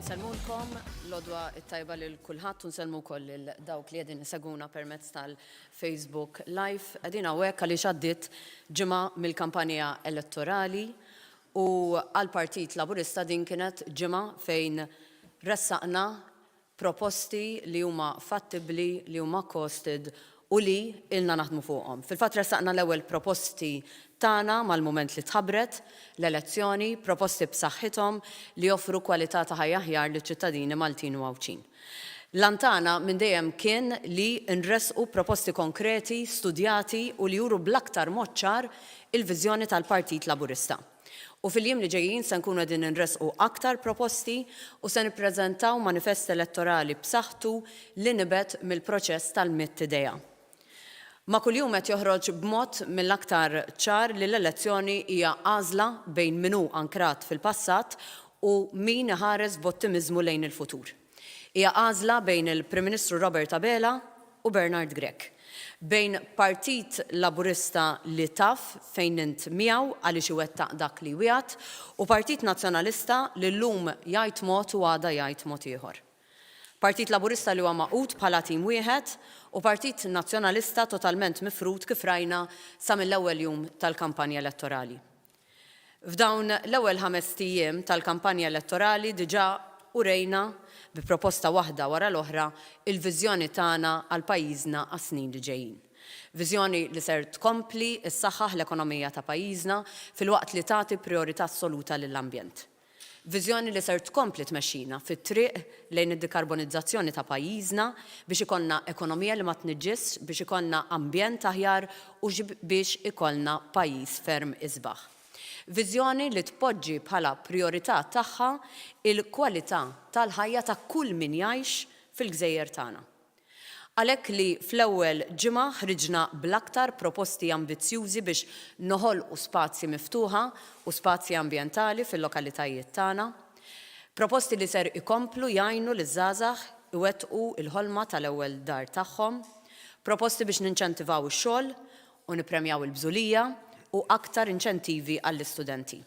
Nselmulkom l-odwa it-tajba lil kulħadd u nselmu wkoll lil dawk li qegħdin iseguna permezz tal-Facebook Live. Qegħdin hawnhekk għaliex għaddiet ġimgħa mill-kampanja elettorali u għall-Partit Laburista din kienet ġimgħa fejn ressaqna proposti li huma fattibbli, li huma costed u li ilna naħdmu fuqhom. Fil-fatt ressaqna l-ewwel proposti tagħna mal-mument li tħabbret l-elezzjoni, proposti b'saħħithom li joffru kwalità ta' ħajja aħjar liċ-ċittadini Maltin u Għawċin. L-antana minn dejjem kien li nresqu proposti konkreti, studjati u li juru bl-aktar mod ċar il-viżjoni tal-Partit Laburista. U fil-jiem li ġejjin se nkunu qegħdin nresqu aktar proposti u se nippreżentaw manifest elettorali b'saħħtu li nibet mill-proċess tal-mitt idea. Ma kuljum qed joħroġ b'mod mill-aktar ċar li l-elezzjoni hija għażla bejn min hu ankrat fil-passat u min iħares b'ottimiżmu lejn il-futur. Hija għażla bejn il-Prim Ministru Robert Abela u Bernard Grech. Bejn Partit Laburista li taf fejn int miegħu għaliex iwettaq dak li wieħed u Partit Nazzjonalista li llum jgħid mod u għada jgħid mod ieħor. Partit Laburista li huwa maqut bħala tim wieħed u Partit Nazzjonalista totalment mifrud kif rajna sa mill-ewwel jum tal-kampanja elettorali. F'dawn l-ewwel 5 ijiem tal-kampanja elettorali diġà urejna bi proposta waħda wara l-oħra il-viżjoni tagħna għal pajjiżna għas-snin li ġejjin. Viżjoni li ser tkompli issaħħaħ l-ekonomija ta' pajjiżna filwaqt li tagħti priorità assoluta lill-ambjent. Viżjoni li ser tkompli tmexxina fit-triq lejn id-dekarbonizzazzjoni ta' pajjiżna biex ikollna ekonomija li ma tniġġisx, biex ikollna ambjent aħjar u biex ikollna pajjiż ferm isbaħ. Viżjoni li tpoġġi bħala priorità tagħha il-kwalità tal-ħajja ta' kull min jgħix fil-gżejjer tagħna. Għalhekk li fl-ewwel ġimgħa ħriġna bl-aktar proposti ambizzjużi biex noħolqu spazji miftuħa u spazji ambjentali fil-lokalitajiet tagħna. Proposti li ser ikomplu jgħinu liż-żgħażagħ iwettqu l-ħolma tal-ewwel dar tagħhom. Proposti biex ninċentivaw ix-xogħol u nippremjaw il-bżulija u aktar inċentivi għall-istudenti.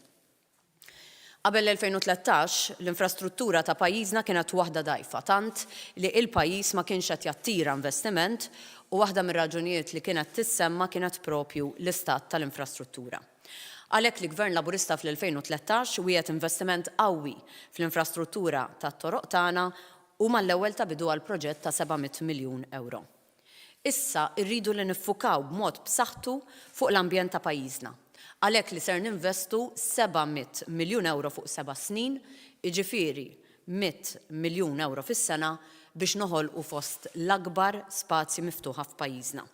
Qabel l-2013, l-infrastruttura ta' pajjiżna kienet waħda dgħajfa, tant li il-pajjiż ma kienx qed jattira investiment u waħda mir-raġunijiet li kienet tissemma kienet propju l-istat tal-infrastruttura. Għalhekk li Gvern Laburista fl-2013 wieħed investiment qawwi fl-infrastruttura tat-toroq tagħna u mal-ewwel ta' bidu għal proġett ta' 700 miljun euro. Issa rridu li niffukaw b'mod b'saħħtu fuq l-ambjent ta' pajjiżna. Għalhekk li ser ninvestu 700 miljun euro fuq 7 snin, jiġifieri 100 miljun euro fis-sena biex noħolqu fost l-akbar spazji miftuħa f'pajjiżna.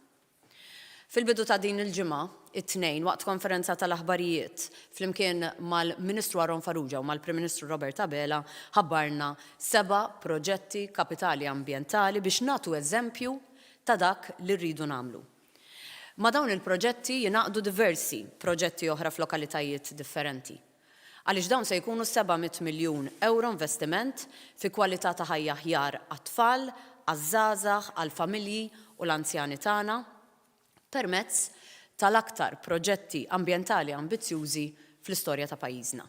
Fil-bidu ta' din il-ġimgħa, it-tnejn waqt konferenza tal-aħbarijiet flimkien mal-Ministru Aron Farrugia u mal-Prim Ministru Robert Abela ħabbarna 7 proġetti kapitali ambjentali biex nagħtu eżempju ta' dak li rridu nagħmlu. Ma dawn il-proġetti jinaqdu diversi proġetti oħra f'lokalitajiet differenti. Għaliex dawn se jkunu 700 miljun euro investiment fi kwalità ta' ħajja aħjar għat-tfal, għaż-żgħażagħ, għall-familji u l-anzjani tagħna permezz tal-aktar proġetti ambjentali ambizzjużi fl-istorja ta' pajjiżna.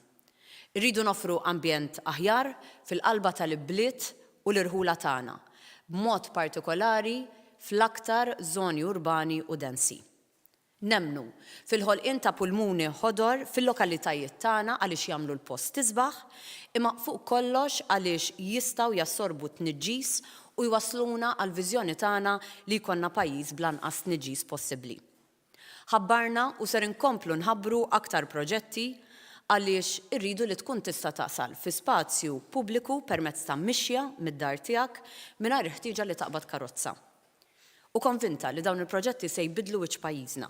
Irridu noffru ambjent aħjar fil-qalba tal-ibliet u l-irħula tagħna, b'mod partikolari fl-aktar żoni urbani u densi. Nemmnu fil-ħolqien ta' pulmuni ħodor fil-lokalitajiet tagħna għaliex jagħmlu l-post tisbaħ, imma fuq kollox għaliex jistgħu jassorbu tniġġis u jwassluna għal viżjoni tagħna li jkollna pajjiż bl-anqas tniġġis possibbli. Ħabbarna u ser inkomplu nħabbru aktar proġetti għaliex irridu li tkun tista' taqsal fi spazju pubbliku permezz ta' mixja mid-dar tiegħek mingħajr ħtieġa li taqbad karozza. U konvinta li dawn il-proġetti se jbidlu wiċċ pajjiżna.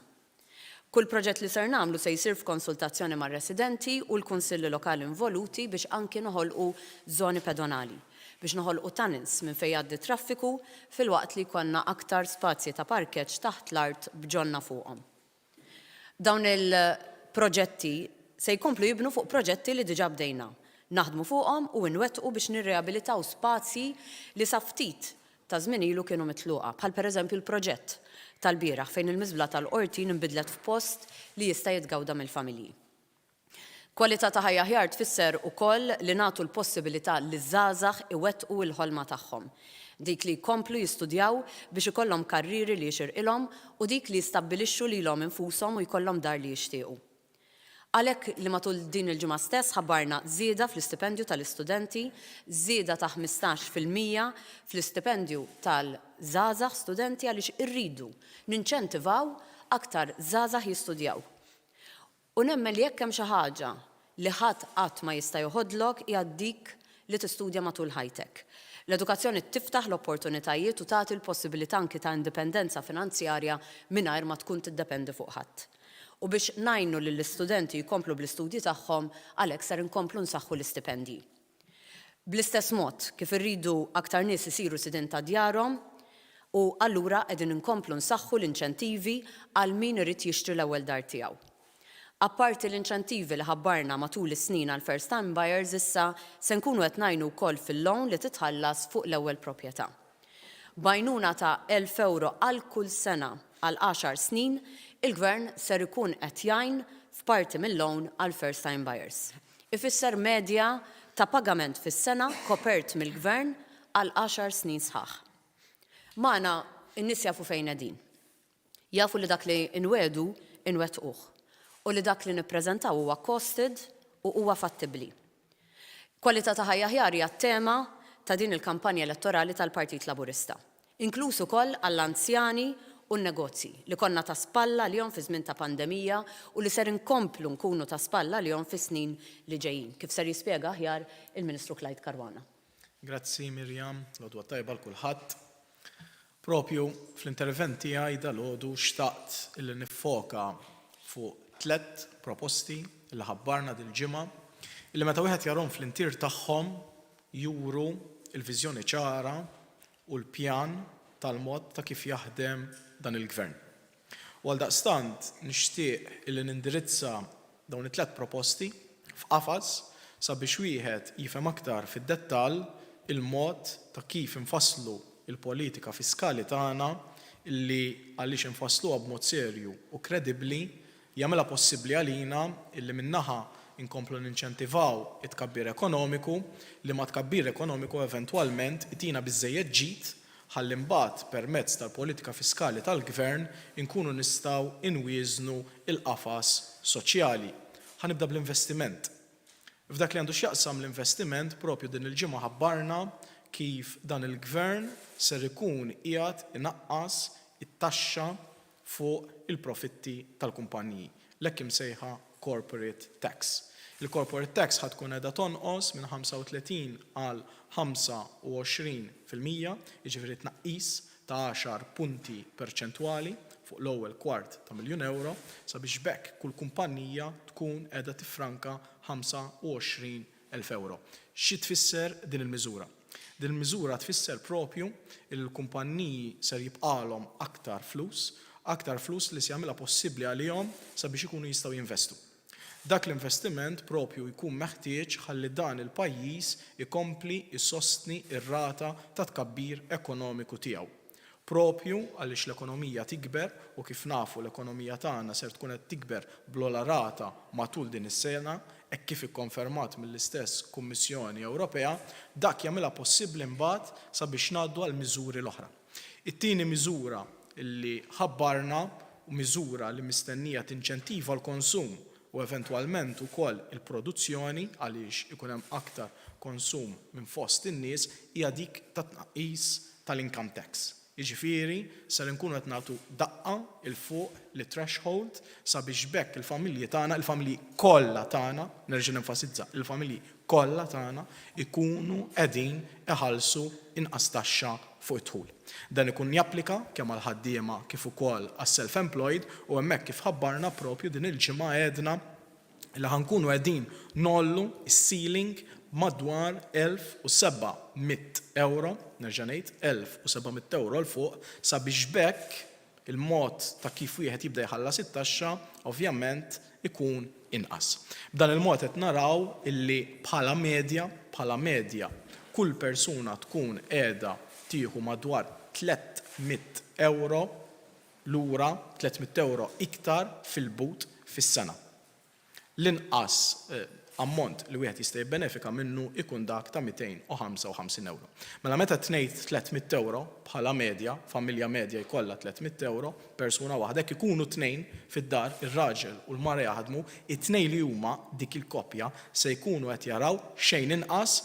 Kull proġett li ser nagħmlu se jsir f'konsultazzjoni mar-residenti u l-kunsilli lokali involuti biex anki noħolqu żoni pedonali, biex noħolqu tunnels minn fejn jgħaddi traffiku filwaqt li jkollna aktar spazji ta' parkeġġ taħt l-art b'ġonna fuqhom. Dawn il-proġetti se jkomplu jibnu fuq proġetti li diġà bdejna, naħdmu fuqhom u nwettqu biex nirreabilitaw spazji li sa ftit ta' żmien ilu kienu mitluqa, bħal pereżempju l-proġett tal-bieraħ fejn il-miżbla tal-qorti nbidlet f'post li jista' jitgawda mill-familji. Kwalità ta' ħajja aħjar tfisser ukoll li nagħtu l-possibilità li żgħażagħ iwettqu l-ħolma tagħhom. Dik li jkomplu jistudjaw biex ikollhom karriri li jxirqilhom u dik li jistabbilixxu lilhom infushom u jkollhom dar li jixtiequ. Għalhekk li matul din il-ġimgħa stess ħabbarna żieda fl-istipendju tal-istudenti, żieda ta' 15% fl-istipendju tal-żgħażagħ studenti għaliex irridu ninċentivaw aktar żgħażagħ jistudjaw. U nemmen li jekk hemm xi ħaġa li ħadd qatt ma jista' joħodlok hija dik li tistudja matul ħajtek. L-edukazzjoni tiftaħ l-opportunitajiet u tagħti l-possibilità anki ta' indipendenza finanzjarja mingħajr ma tkun tiddependi fuq ħadd. U biex ngħinu lill-istudenti jkomplu bl-istudji tagħhom għalhekk ser inkomplu nsaħħu l-istipendji. Bl-istess mod kif irridu aktar nies isiru sidin ta' djarhom u allura qegħdin inkomplu nsaħħu l-inċentivi għal min irid jixtri l-ewwel dar tiegħu. Apparti l-inċentivi li ħabbarna matul is-snin għal first time buyers issa se nkunu qed ngħinu wkoll fil-loan li titħallas fuq l-ewwel proprjetà. Bajnuna ta' 1,000 euro għal kull sena għal 10 snin, il-Gvern ser ikun qed jgħin f'parti mill-loan għal first time buyers. Ifisser medja ta' pagament fis-sena kopert mill-Gvern għal 10 snin sħaħ. Magħna n-nies jafu fejn qegħdin. Jafu li dak li nwedu inwettquh u li dak li nippreżentaw huwa costed u huwa fattibbli. Kwalità ta' ħajja aħjar hija t-tema ta' din il-kampanja elettorali tal-Partit Laburista, inkluż ukoll għall-anzjani u n-negozji li konna ta' spalla lihom fi żmien ta' pandemija u li ser inkomplu nkunu ta' spalla lihom fi snin li ġejjin, kif ser jispjega aħjar il-Ministru Clyde Caruana. Grazzi Mirjam, l-għodwa tajba l-kulħadd. Propju fl-intervent tiegħi dal-għodu xtaqt illi nifoka fuq 3 proposti li ħabbarna dil-ġimgħa illi meta wieħed jarhom fl-intir tagħhom juru l-viżjoni ċara u l-pjan tal-mod ta' kif jaħdem dan il-Gvern. U għaldaqstant nixtieq illi nindirizza dawn it-3 proposti f'qafas sabiex wieħed jifhem aktar fid-dettall il-mod ta' kif infasslu il-politika fiskali tagħna illi għaliex infassluha b'mod serju u kredibbli jagħmilha possibbli għalina illi minnaħa inkomplu ninċentivaw it-tkabbir ekonomiku li ma tkabbir ekonomiku eventwalment itina biżżejjed ġid ħalli mbagħad permezz tal-politika fiskali tal-Gvern inkunu nistgħu inwieżnu il-qafas soċjali. Ħanibda bl-investiment. F'dak li għandu x'jaqsam l-investiment propju din il-ġimgħa ħabbarna kif dan il-Gvern ser ikun qiegħed inaqqas it-taxxa fuq il-profitti tal-kumpaniji, l-hekk imsejħa corporate tax. Il-corporate tax ħad tkun qiegħda tonqos minn 35 għal 25%, jiġifieri tnaqqis ta' 10 punti perċentwali fuq l-ewwel kwart ta' €1,000,000 sabiex bekk kull kumpanija tkun qiegħda tiffranka €25,000. Xi tfisser din il-miżura? Din il-miżura tfisser propju il-kumpanniji ser jibqalhom aktar flus li se jagħmilha possibbli għalihom sabiex ikunu jistgħu jinvestu. Dak l-investiment propju jkun meħtieġ ħalli dan il-pajjiż ikompli jsostni r-rata ta' tkabbir ekonomiku tiegħu. Propju għaliex l-ekonomija tikber u kif nafu l-ekonomija tagħna ser tkun qed tikber bl-ogħla rata matul din is-sena hekk kif ikkonfermat mill-istess Kummissjoni Ewropea, dak jagħmilha possibbli mbagħad sabiex ngħaddu għal miżuri l-oħra. It-tieni miżura illi ħabbarna u miżura li mistennija tinċentiva l-konsum u eventwalment ukoll il-produzzjoni għaliex ikun hemm aktar konsum minn fost in-nies hija dik ta' tnaqqis tal-income tax. Jiġifieri ser inkunu qed nagħtu daqqa il fuq li threshold sabiex bekk il-familji tagħna, il-familji kollha tagħna, nerġa' nenfasizza, il-familji kollha tagħna ikunu qegħdin iħallsu inqas taxxa fuq it-tħul. Dan ikun japplika kemm għal ħaddiema kif ukoll għas-self-employed u hemmhekk kif ħabbarna propju din il-ġimgħa għedna li ħankunu qegħdin nollu is-ceiling madwar €1,700, nerġa' ngħid €1,700 l fuq sabiex bekk il-mod ta' kif wieħed jibda jħallas it-taxxa ovvjament ikun inqas. B'dan il-mod qed naraw illi bħala medja kull persuna tkun qiegħda tieħu madwar €300 lura, €300 iktar fil-but fis-sena. L-inqas ammont li wieħed jista' jibbenefika minnu ikun dak ta' 255 euro. Mela meta tnejt 300 euro bħala medja, familja medja jkollha 300 euro, persuna waħda ikunu tnejn fid-dar, ir-raġel u l-mara jaħdmu, it-tnejn li huma dik il-koppja se jkunu qed jaraw xejn inqas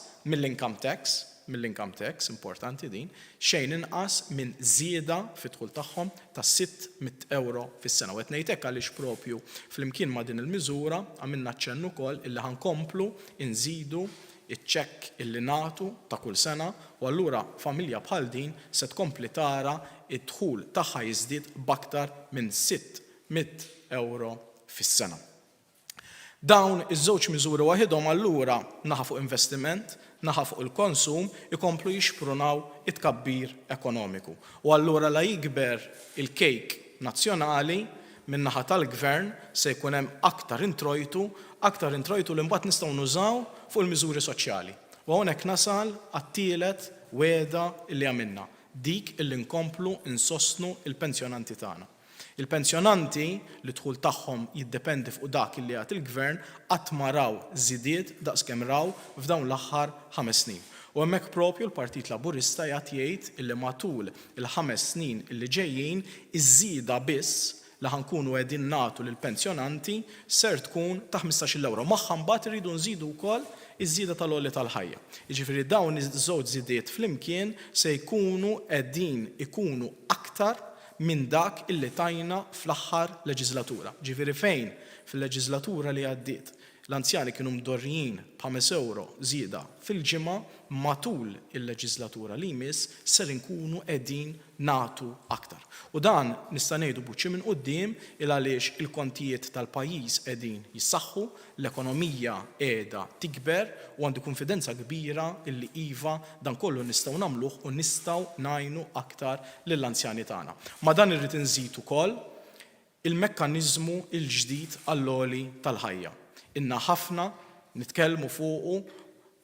mill-income tax, importanti din, xejn inqas minn żieda fit-dħul tagħhom ta' 600 euro fis-sena. U qed ngħid hekk għaliex propju flimkien ma' din il-miżura għamilna ċenn ukoll illi ħankomplu nżidu iċ-ċekk illi nagħtu ta' kull sena u allura familja bħal din se tkompli tara id-dħul tagħha jiżdied b'aktar minn 600 euro fis-sena. Dawn iż-żewġ miżuri waħedhom allura naħa fuq investiment, naħa fuq il-konsum, ikomplu jixprunaw it-tkabbir ekonomiku. U allura la jikber il-kejk nazzjonali min naħa tal-gvern se jkun hemm aktar introjtu li mbagħad nistgħu nużaw fuq il-miżuri soċjali. U hawnhekk nasal għat-tielet wegħda li għamilna, dik illi nkomplu insostnu il-pensjonanti tagħna. Il-pensjonanti li dħul tagħhom jiddependi fuq dak li għat il-gvern qatt ma raw żidiet daqskemm raw f'dawn l-aħħar 5 snin. U hemmhekk propju l-Partit Laburista jgħid illi matul il-5 snin illi ġejjin iż-żieda biss li ħankunu qegħdin nagħtu lill-pensjonanti ser tkun ta' 15 euro. Magħha mbagħad iridu nżidu wkoll iż-żieda tal-għolli tal-ħajja. Jiġifieri dawn iż-żewġ żidiet flimkien se jkunu qegħdin ikunu aktar minn dak illi tajna fl-aħħar leġislatura. Ġifieri fejn fil-leġislatura li għaddiet l-anzjani kienu mdorrijin b'5 euro żieda fil-ġimgħa, matul il-leġislatura li jmiss ser inkunu qegħdin nagħtu aktar. U dan nista' ngħidu buċċi minn quddiem il għaliex il-kontijiet tal-pajjiż qegħdin jissaħħu, l-ekonomija qiegħda tikber u għandi konfidenza kbira illi iva dan kollu nistgħu nagħmluh u nistgħu ngħinu aktar lill-anzjani tagħna. Ma dan irrid inżid ukoll il-mekkaniżmu l-ġdid għall-għoli tal-ħajja. Inna ħafna nitkellmu fuqu,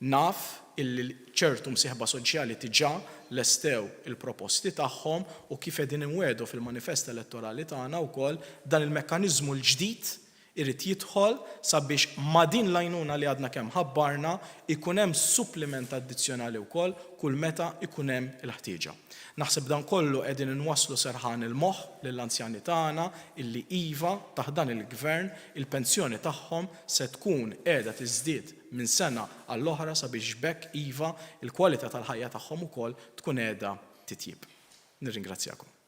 naf illi ċertu msieħba soċjali diġà lestew il-proposti tagħhom u kif qegħdin inwedu fil-manifest elettorali tagħna wkoll dan il-mekkaniżmu l-ġdid irid jidħol sabiex ma' din l-għajnuna li għadna kemm ħabbarna ikun hemm suppliment addizzjonali wkoll kull meta ikun hemm il-ħtieġa. Naħseb dan kollu qegħdin inwasslu serħan il-moħħ lill-anzjani tagħna illi iva taħt dan il-gvern il-pensjoni tagħhom se tkun qiegħda tiżdied minn sena għall-oħra sabiex bekk iva il-kwalità tal-ħajja tagħhom ukoll tkun qiegħda titjib. Nirringrazzjakom.